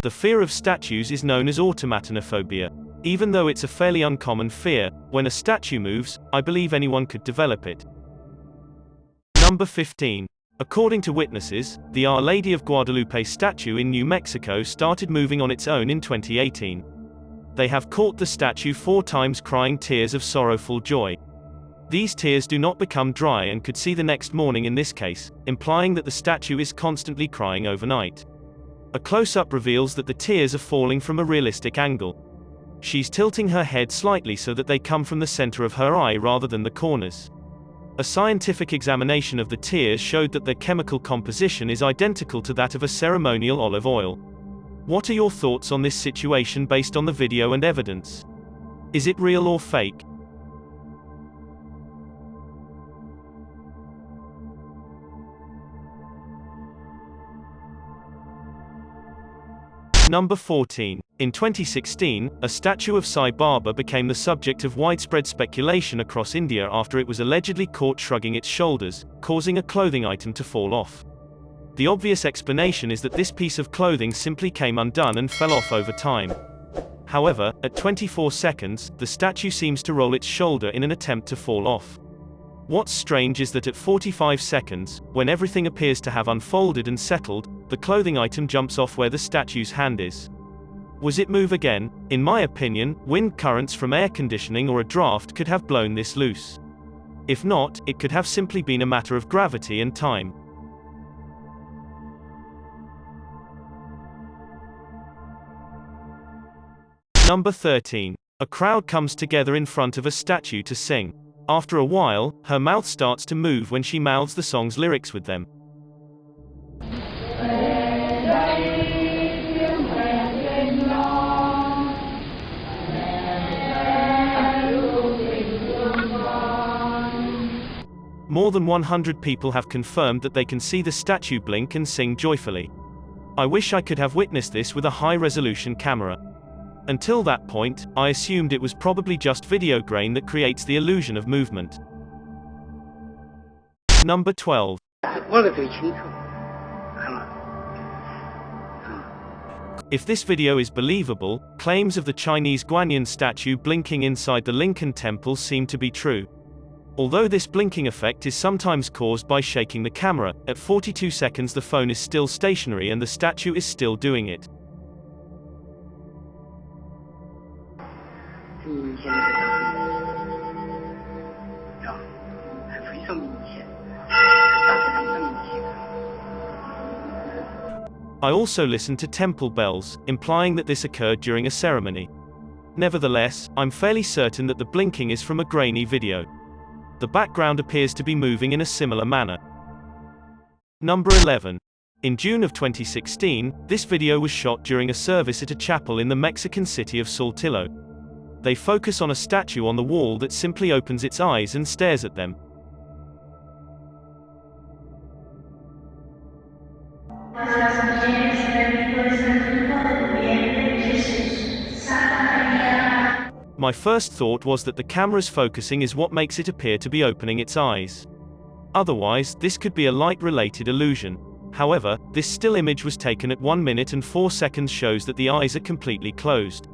The fear of statues is known as automatonophobia. Even though it's a fairly uncommon fear, when a statue moves, I believe anyone could develop it. Number 15. According to witnesses, the Our Lady of Guadalupe statue in New Mexico started moving on its own in 2018. They have caught the statue 4 times crying tears of sorrowful joy. These tears do not become dry and could see the next morning in this case, implying that the statue is constantly crying overnight. A close-up reveals that the tears are falling from a realistic angle. She's tilting her head slightly so that they come from the center of her eye rather than the corners. A scientific examination of the tears showed that their chemical composition is identical to that of a ceremonial olive oil. What are your thoughts on this situation based on the video and evidence? Is it real or fake? Number 14. In 2016, a statue of Sai Baba became the subject of widespread speculation across India after it was allegedly caught shrugging its shoulders, causing a clothing item to fall off. The obvious explanation is that this piece of clothing simply came undone and fell off over time. However, at 24 seconds, the statue seems to roll its shoulder in an attempt to fall off. What's strange is that at 45 seconds, when everything appears to have unfolded and settled, the clothing item jumps off where the statue's hand is. Was it move again? In my opinion, wind currents from air conditioning or a draft could have blown this loose. If not, it could have simply been a matter of gravity and time. Number 13. A crowd comes together in front of a statue to sing. After a while, her mouth starts to move when she mouths the song's lyrics with them. More than 100 people have confirmed that they can see the statue blink and sing joyfully. I wish I could have witnessed this with a high-resolution camera. Until that point, I assumed it was probably just video grain that creates the illusion of movement. Number 12. If this video is believable, claims of the Chinese Guanyin statue blinking inside the Lincoln Temple seem to be true. Although this blinking effect is sometimes caused by shaking the camera, at 42 seconds the phone is still stationary and the statue is still doing it. I also listened to temple bells, implying that this occurred during a ceremony. Nevertheless, I'm fairly certain that the blinking is from a grainy video. The background appears to be moving in a similar manner. Number 11. In June of 2016, this video was shot during a service at a chapel in the Mexican city of Saltillo. They focus on a statue on the wall that simply opens its eyes and stares at them. My first thought was that the camera's focusing is what makes it appear to be opening its eyes. Otherwise, this could be a light-related illusion. However, this still image was taken at 1 minute and 4 seconds shows that the eyes are completely closed.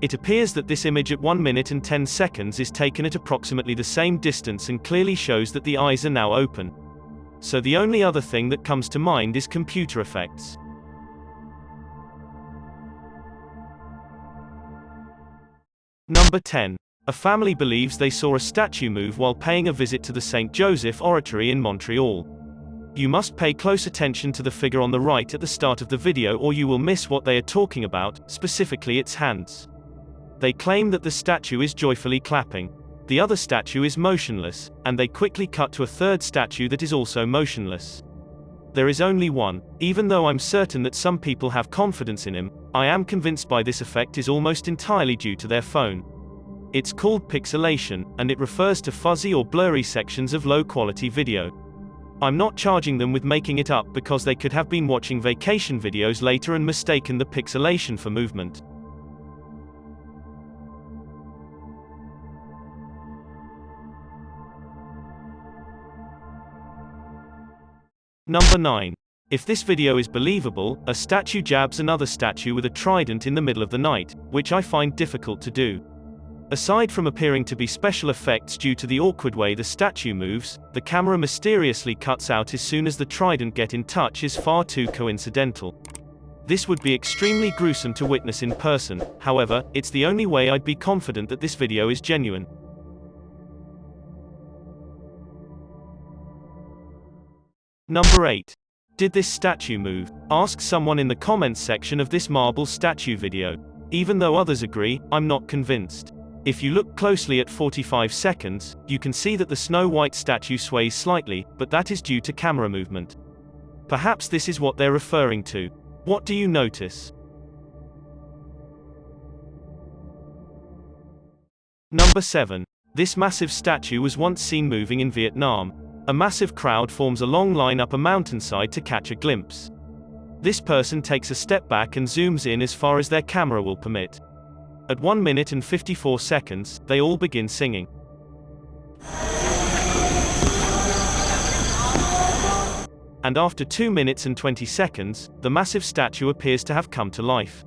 It appears that this image at 1 minute and 10 seconds is taken at approximately the same distance and clearly shows that the eyes are now open. So the only other thing that comes to mind is computer effects. Number 10. A family believes they saw a statue move while paying a visit to the St. Joseph Oratory in Montreal. You must pay close attention to the figure on the right at the start of the video or you will miss what they are talking about, specifically its hands. They claim that the statue is joyfully clapping. The other statue is motionless, and they quickly cut to a third statue that is also motionless. There is only one. Even though I'm certain that some people have confidence in him, I am convinced by this effect is almost entirely due to their phone. It's called pixelation, and it refers to fuzzy or blurry sections of low-quality video. I'm not charging them with making it up because they could have been watching vacation videos later and mistaken the pixelation for movement. Number 9. If this video is believable, a statue jabs another statue with a trident in the middle of the night, which I find difficult to do. Aside from appearing to be special effects due to the awkward way the statue moves, the camera mysteriously cuts out as soon as the trident get in touch is far too coincidental. This would be extremely gruesome to witness in person, however, it's the only way I'd be confident that this video is genuine. Number 8. Did this statue move? Ask someone in the comments section of this marble statue video. Even though others agree, I'm not convinced. If you look closely at 45 seconds, you can see that the Snow White statue sways slightly, but that is due to camera movement. Perhaps this is what they're referring to. What do you notice? Number 7. This massive statue was once seen moving in Vietnam. A massive crowd forms a long line up a mountainside to catch a glimpse. This person takes a step back and zooms in as far as their camera will permit. At 1 minute and 54 seconds, they all begin singing. And after 2 minutes and 20 seconds, the massive statue appears to have come to life.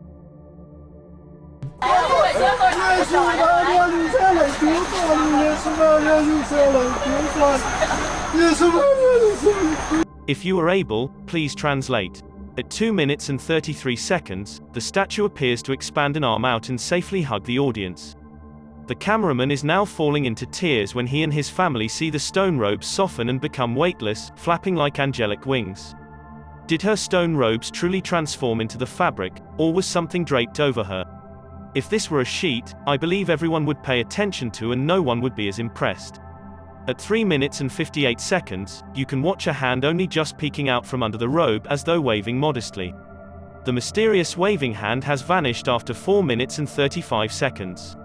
If you are able, please translate. At 2 minutes and 33 seconds, the statue appears to expand an arm out and safely hug the audience. The cameraman is now falling into tears when he and his family see the stone robes soften and become weightless, flapping like angelic wings. Did her stone robes truly transform into the fabric, or was something draped over her? If this were a sheet, I believe everyone would pay attention to and no one would be as impressed. At 3 minutes and 58 seconds, you can watch a hand only just peeking out from under the robe as though waving modestly. The mysterious waving hand has vanished after 4 minutes and 35 seconds.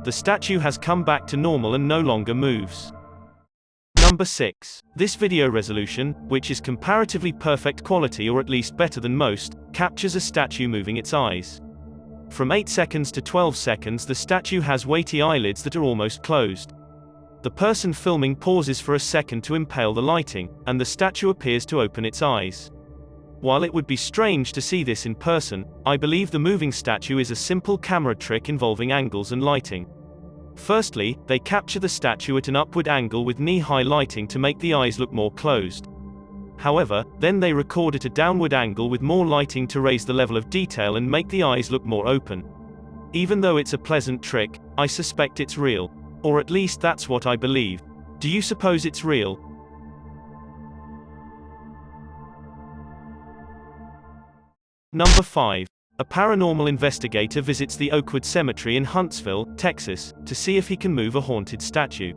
The statue has come back to normal and no longer moves. Number 6. This video resolution, which is comparatively perfect quality or at least better than most, captures a statue moving its eyes. From 8 seconds to 12 seconds the statue has weighty eyelids that are almost closed. The person filming pauses for a second to impale the lighting, and the statue appears to open its eyes. While it would be strange to see this in person, I believe the moving statue is a simple camera trick involving angles and lighting. Firstly, they capture the statue at an upward angle with knee-high lighting to make the eyes look more closed. However, then they record at a downward angle with more lighting to raise the level of detail and make the eyes look more open. Even though it's a pleasant trick, I suspect it's real. Or at least that's what I believe. Do you suppose it's real? Number 5. A paranormal investigator visits the Oakwood Cemetery in Huntsville, Texas, to see if he can move a haunted statue.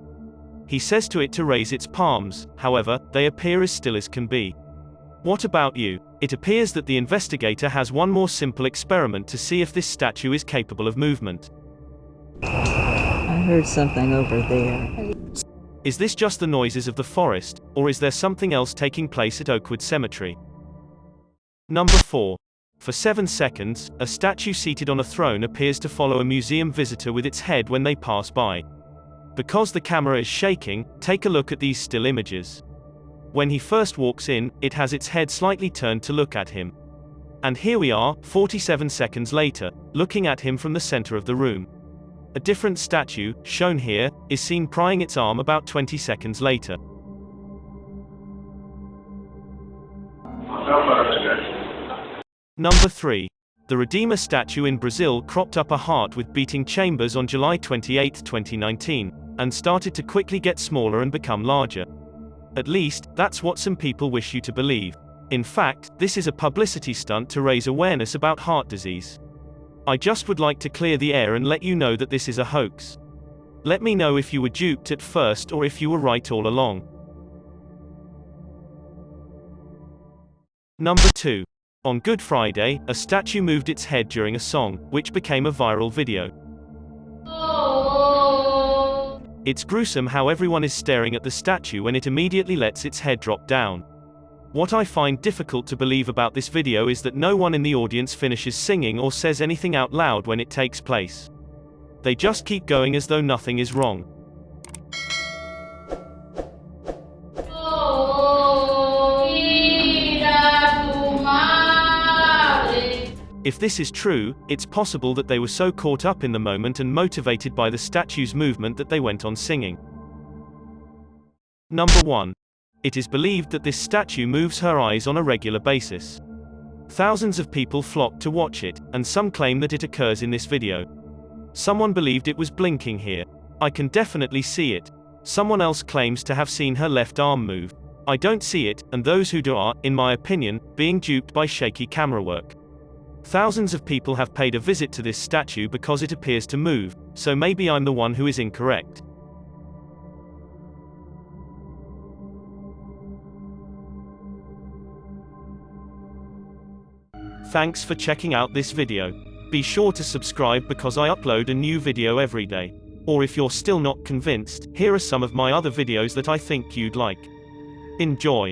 He says to it to raise its palms, however, they appear as still as can be. What about you? It appears that the investigator has one more simple experiment to see if this statue is capable of movement. I heard something over there. Is this just the noises of the forest, or is there something else taking place at Oakwood Cemetery? Number 4. For 7 seconds, a statue seated on a throne appears to follow a museum visitor with its head when they pass by. Because the camera is shaking, take a look at these still images. When he first walks in, it has its head slightly turned to look at him. And here we are, 47 seconds later, looking at him from the center of the room. A different statue, shown here, is seen prying its arm about 20 seconds later. Number 3. The Redeemer statue in Brazil cropped up a heart with beating chambers on July 28, 2019, and started to quickly get smaller and become larger. At least, that's what some people wish you to believe. In fact, this is a publicity stunt to raise awareness about heart disease. I just would like to clear the air and let you know that this is a hoax. Let me know if you were duped at first or if you were right all along. Number 2. On Good Friday, a statue moved its head during a song, which became a viral video. It's gruesome how everyone is staring at the statue when it immediately lets its head drop down. What I find difficult to believe about this video is that no one in the audience finishes singing or says anything out loud when it takes place. They just keep going as though nothing is wrong. If this is true, it's possible that they were so caught up in the moment and motivated by the statue's movement that they went on singing. Number 1. It is believed that this statue moves her eyes on a regular basis. Thousands of people flocked to watch it, and some claim that it occurs in this video. Someone believed it was blinking here. I can definitely see it. Someone else claims to have seen her left arm move. I don't see it, and those who do are, in my opinion, being duped by shaky camera work. Thousands of people have paid a visit to this statue because it appears to move, so maybe I'm the one who is incorrect. Thanks for checking out this video. Be sure to subscribe because I upload a new video every day. Or if you're still not convinced, here are some of my other videos that I think you'd like. Enjoy.